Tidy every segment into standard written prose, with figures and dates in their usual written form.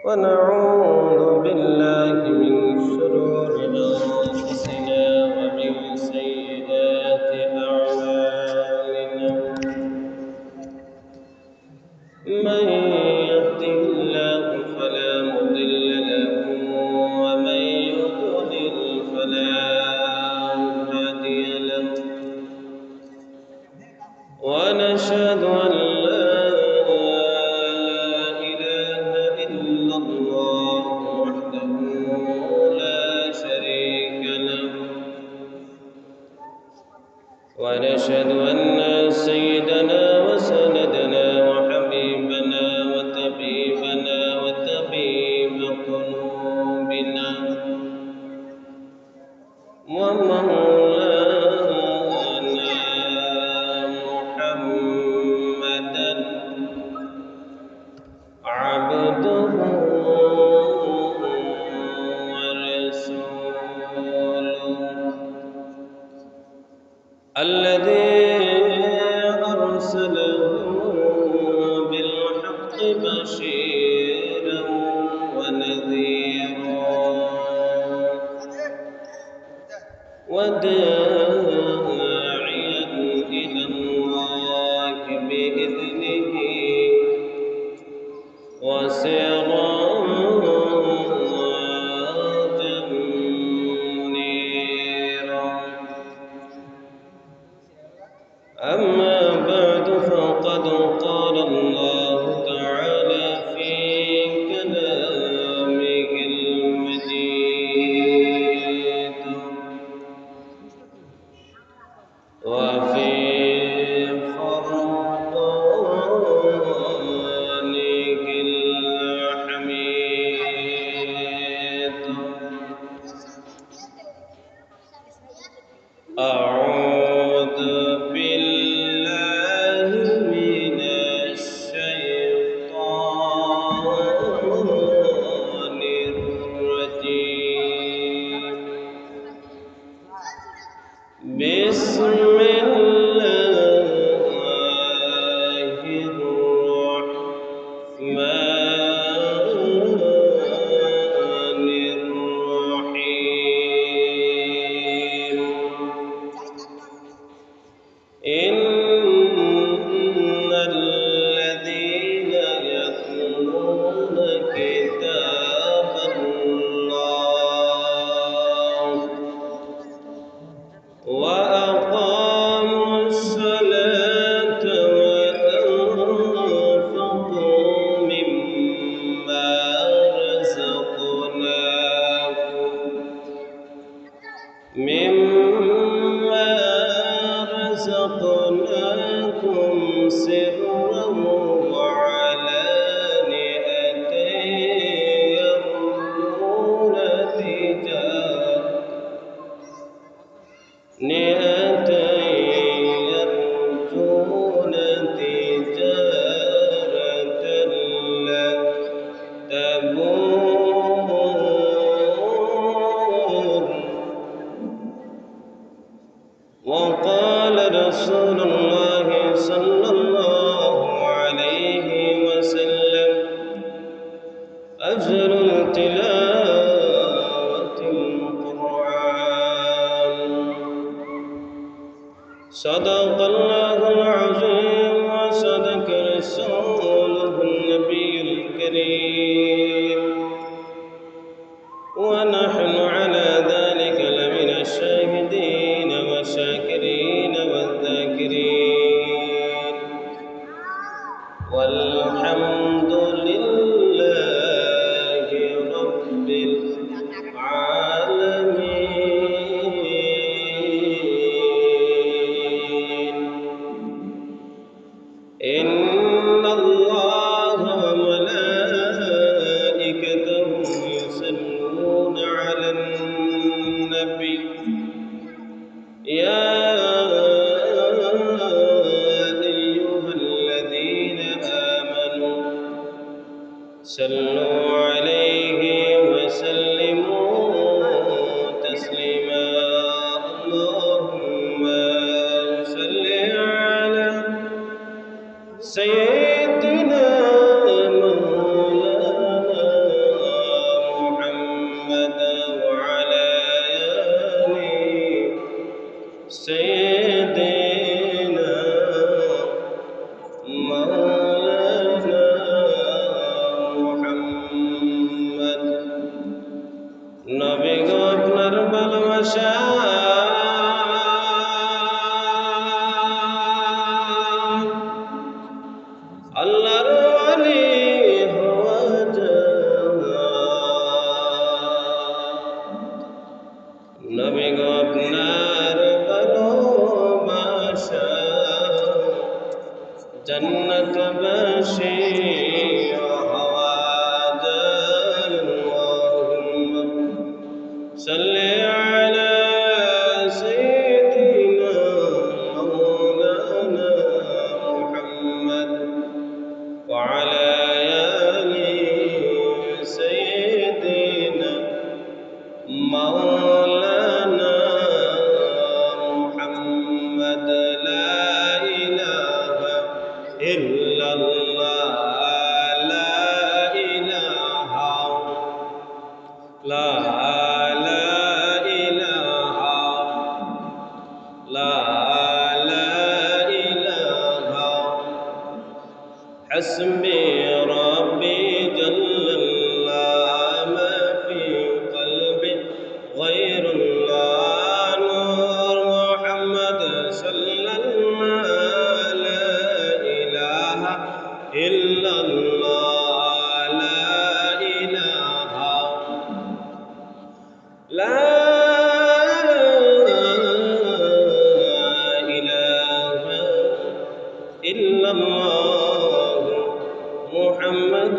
ونعوذ بالله من شرور أنفسنا ومن سيئات أعمالنا من يهده الله فلا مضل له ومن يضلل فلا هادي له ونشهد أن لا إله إلا الله وحده لا شريك له ونشهد أن سيدنا وسندنا وحبيبنا وطبيبنا وطبيب قلوبنا ومولانا محمدا عبده ورسوله الذي أرسله بالحق بشيرا ونذيرا وداعيا إلى الله بإذنه وسراجا منيرا أما بعد فقد قال الله تعالى في كلامه المجيد وفي فرقانه الحميد أعوذ بالله من الشيطان الرجيم بسم الله الرحمن الرحيم إن الذين يتلون كتاب الله وأقاموا الصلاة وأنفقوا مما رزقناكم سرا وعلانية يرجون تجارة لن تبور وقال رسول الله صلى الله عليه وسلم أجر تلاوة القرآن صدق الله العظيم وصدق رسوله النبي الكريم ونحن على ذلك لمن الشاهدين والشاكرين والذاكرين والحمد لله رب العالمين إن الله وملائكته يصلون على النبي يا أيها الذين آمنوا صلوا عليه وسلموا تسليما اللهم صل على سيدنا مولانا ربي جل الله ما في قلبي غير الله نور محمد صلى الله لا إله إلا الله لا إله لا إله إلا الله محمد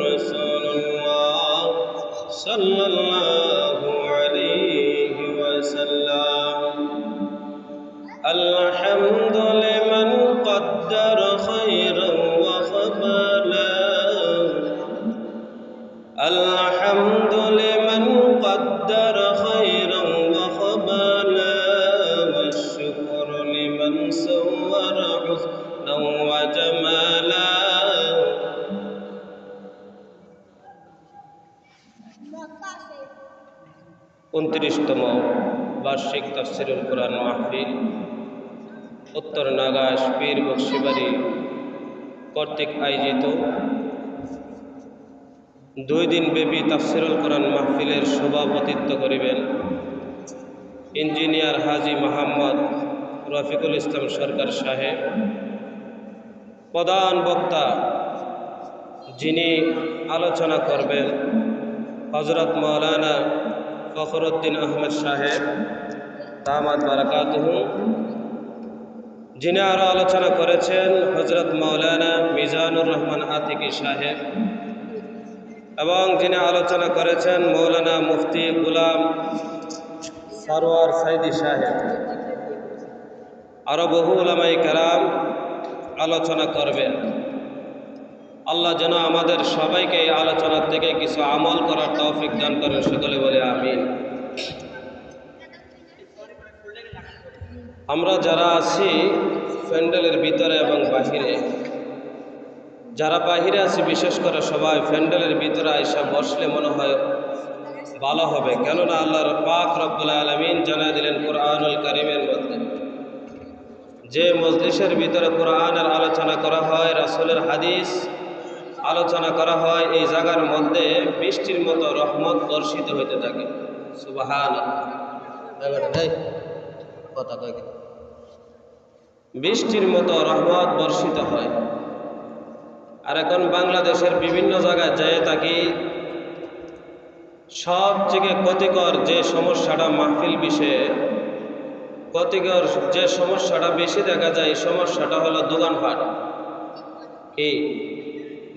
رسول الله صلى الله عليه وسلم الحمد لمن قدر خيرا وخبلا الحمد لمن قدر خيرا وخبلا والشكر لمن صور حسنا وجمالا 29তম বার্ষিক তাফসীরুল কোরআন মাহফিল উত্তর নাগাস পীর বক্সিবাড়ি কর্তৃক আয়োজিত 2 দিন ব্যাপী তাফসীরুল কোরআন মাহফিলের সভাপতিত্ব করিবেন ইঞ্জিনিয়ার হাজী মোহাম্মদ রফিকুল ইসলাম সরকার সাহেব। প্রধান বক্তা যিনি আলোচনা করবেন হযরত মাওলানা ফখরুদ্দিন আহমদ সাহেব দামাত বারাকাতুহু। যিনি আরও আলোচনা করেছেন হযরত মাওলানা মিজানুর রহমান আতিকি সাহেব এবং যিনি আলোচনা করেছেন মৌলানা মুফতি গুলাম সরওয়ার সাইদি সাহেব। আরও বহু উলামায়ে কেরাম আলোচনা করবেন। আল্লাহ যেন আমাদের সবাইকে এই আলোচনার থেকে কিছু আমল করার তৌফিক দান করেন, সকলে বলে আমিন। আমরা যারা আছি প্যান্ডেলের ভিতরে এবং বাহিরে, যারা বাহিরে আছি বিশেষ করে সবাই প্যান্ডেলের ভিতরে আইসা বসলে মনে হয় ভালো হবে, কেননা আল্লাহর পাক রব্বুল আলামিন জানায় দিলেন কোরআনুল কারীমের মধ্যে যে মজলিসের ভিতরে কোরআনের আলোচনা করা হয়, রাসূলের হাদিস আলোচনা করা হয়, এই জায়গার মধ্যে বৃষ্টির মতো রহমত বর্ষিত হইতে থাকে। সুবহানাল্লাহ, বৃষ্টির মতো রহমত বর্ষিত হয়। আর এখন বাংলাদেশের বিভিন্ন জায়গায় যেয়ে থাকি, সবথেকে ক্ষতিকর যে সমস্যাটা মাহফিল বিষয়ে ক্ষতিকর যে সমস্যাটা বেশি দেখা যায়, এই সমস্যাটা হলো দোকানপাট। এই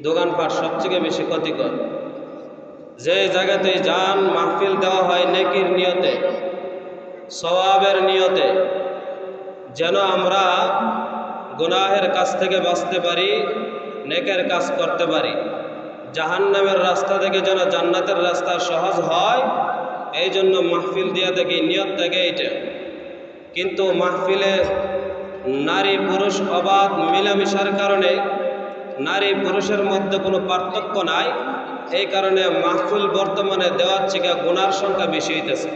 দোকানপাট সবথেকে বেশি ক্ষতিকর। যে জায়গাতে যান মাহফিল দেওয়া হয় নেকির নিয়তে, সওয়াবের নিয়তে, যেন আমরা গুনাহের কাছ থেকে বাঁচতে পারি, নেকের কাজ করতে পারি, জাহান্নামের রাস্তা থেকে যেন জান্নাতের রাস্তা সহজ হয়, এই জন্য মাহফিল দিয়া দেখি, নিয়ত থেকে এইটা। কিন্তু মাহফিলে নারী পুরুষ অবাধ মিলামিশার কারণে নারী পুরুষের মধ্যে কোনো পার্থক্য নাই, এই কারণে মাহফিল বর্তমানে দেওয়ার থেকে গুনার সংখ্যা বেশি হইতেছে।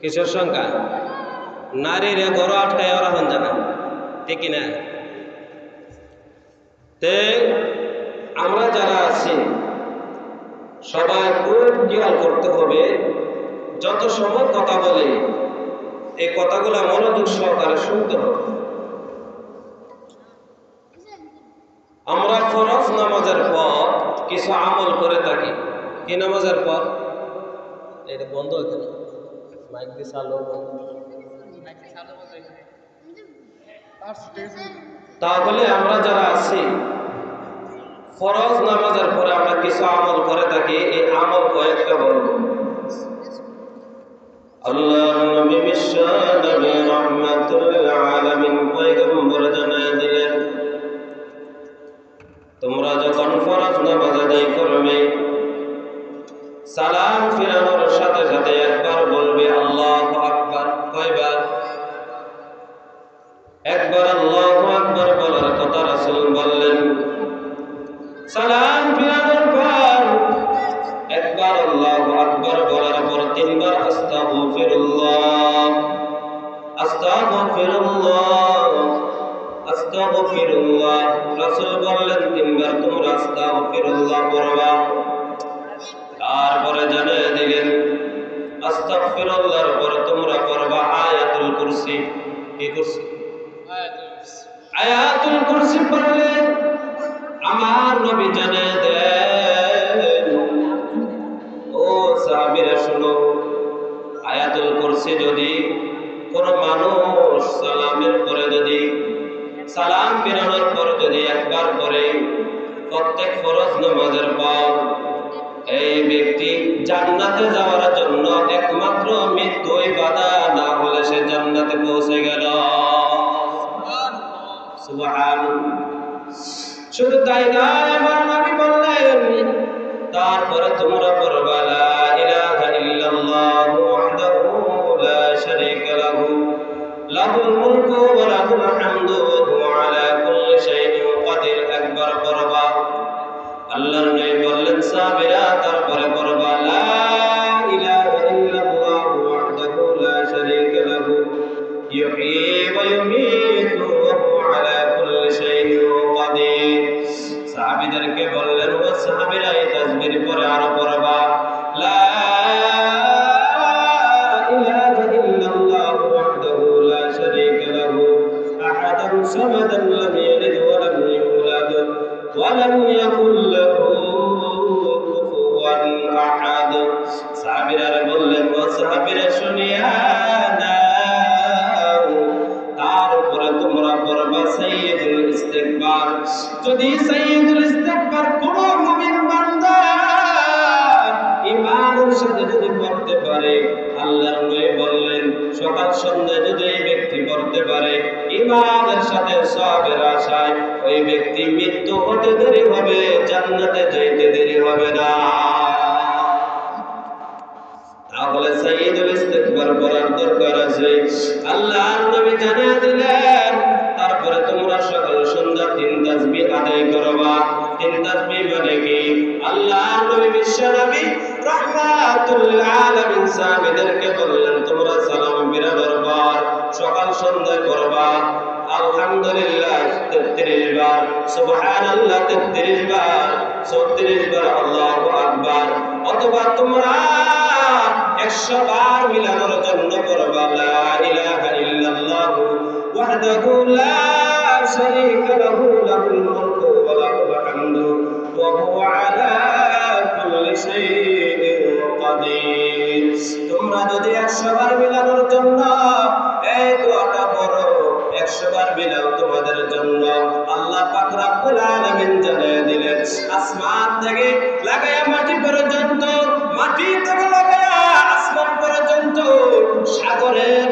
কিসের সংখ্যা? নারীর ঘর আটকায় ওরা হন জানা, ঠিক না? তে আমরা যারা আছি সবাই খুব খেয়াল করতে হবে, যত সময় কথা বলি এই কথাগুলো মনোযোগ সহকারে শুনতে হবে। আমরা ফরজ নামাজের পর কিছু আমল করে থাকি। কি নামাজের পর? এটা বন্ধ হইতে না, মাইক দিয়ে চালু। তাহলে আমরা যারা আছি ফরজ নামাজের পরে আমরা কিছু আমল করে থাকি। এই আমল কয়েকটা বলবো। আল্লাহর নবী বিশ্ব নবী রাহমাতুল লিল আলামিন পয়গম্বর জানায় দিলেন, তোমরা যখন ফরজ নামাজ আদায় করবে, সালাম ফিরানোর সাথে সাথে একবার বলবে আল্লাহু আকবার। কয়বার? একবার আল্লাহু আকবার বলার কথা রাসূল বললেন। সালাম ফিরানোর পর একবার আল্লাহু আকবার বলার পর 3 বার আস্তাগফিরুল্লাহ, আস্তাগফিরুল্লাহ, আস্তাগফিরুল্লাহ, রাসূল বললেন তিনবার তোমরা আস্তাগফিরুল্লাহ পড়বা। তারপরে জানিয়ে দিলেন আস্তাগফিরুল্লাহর পরে তোমরা পড়বা আয়াতুল কুরসি। কি কুরসি? আয়াতুল কুরসি পড়লে আমার নবী জানিয়ে দেন, ও সাহাবীরা শুনো, আয়াতুল কুরসি যদি কোন মানুষ সালামের পরে যদি সালাম ফেরানোর পর যদি একবার করে প্রত্যেক ফরজ নামাজের পর, এই ব্যক্তি জান্নাতে যাওয়ার জন্য একমাত্র মৃত্যুই বাধা না হলে সে জান্নাতে পৌঁছে গেল। সুবহানাল্লাহ। শুধু তাই নয়, আমার নবী বললেন তারপরে তোমরা পড়বা লা ইলাহা ইল্লাল্লাহু ওয়াহদাহু লা শারীকা লাহু লাহুল মুলকু ওয়া লাহুল হামদু ওয়া হুয়া আলা কুল্লি শাইইন কাদির। একবার পড়বা। আল্লাহর নবী বললেন সাহাবীরা তারপরে পড়বা লা ইলাহা ইল্লাল্লাহু ওয়াহদাহু লা শারীকা লাহু ইউহয়ী ওয়া ইউমীতু ওয়া হুয়া আলা কুল্লি শাইইন কাদির। সাহাবীদেরকে বললেন ও সাহাবীরা এই তাসবিহ পরে আরো পড়বা লা ইলাহা ইল্লাল্লাহু ওয়াহদাহু লা শারীকা লাহু আহাদুন সামাদান লাম ইয়ালিদ ওয়া লাম ইউলাদ ওয়া লাম ইয়াকুল লাহু কুফুওয়ান আহাদ। সাহাবীরা বললেন ও সাহাবীরা শুনিয়া নাও, তারপরে তোমরা পড়বা সাইয়্যিদুল ইস্তিগফার। যদি সাইয়্যিদুল ইস্তিগফার কোন মুমিন বান্দা ঈমানের সাথে যদি পড়তে পারে, আল্লাহর নবী বললেন সকাল সন্ধ্যা যদি এই ব্যক্তি পড়তে পারে ঈমানের সাথে সওয়াবের আশায়, ওই ব্যক্তি মৃত্যু হতে দেরি হবে, জান্নাতে যেতে দেরি হবে না। তাহলে সাইয়্যিদুল ইস্তিগফার পড়ার দরকার আছে। আল্লাহর নবী জানিয়ে দিলেন তারপরে তোমরা সকাল সন্ধ্যা 3 তাসবিহ আদায় করবা। 3 তাসবিহ মানে কি? আল্লাহর নবী বিশ্ব নবী রাহমাতুল লিল আলামিন সাহাবীদেরকে বললেন তোমরা সালাম ফেরানোর পর সকাল সন্ধ্যায় পড়বা আলহামদুলিল্লাহ 33 বার, সুবহানাল্লাহ 33 বার, 34 বার আল্লাহু আকবার। অথবা তোমরা 100 বার মিলানোর জন্য পড়বা লা ইলাহা ইল্লাল্লাহু ওয়াহদাহু লা শারীকা লাহু লাহুল মুলকু ওয়া লাহুল হামদু ওয়া হুয়া আলা কুল্লি শাইইন কাদির। তোমরা যদি 100 বার মিলানোর জন্য এই দোয়াটা পড়ো, 100 বার মিলাও তোমাদের জন্য আল্লাহ পাক রব্বুল আলামিন জানিয়ে দিলেন আসমান থেকে লাগায়া মাটি পর্যন্ত, মাটি থেকে লাগায়া আসমান পর্যন্ত, সাগরের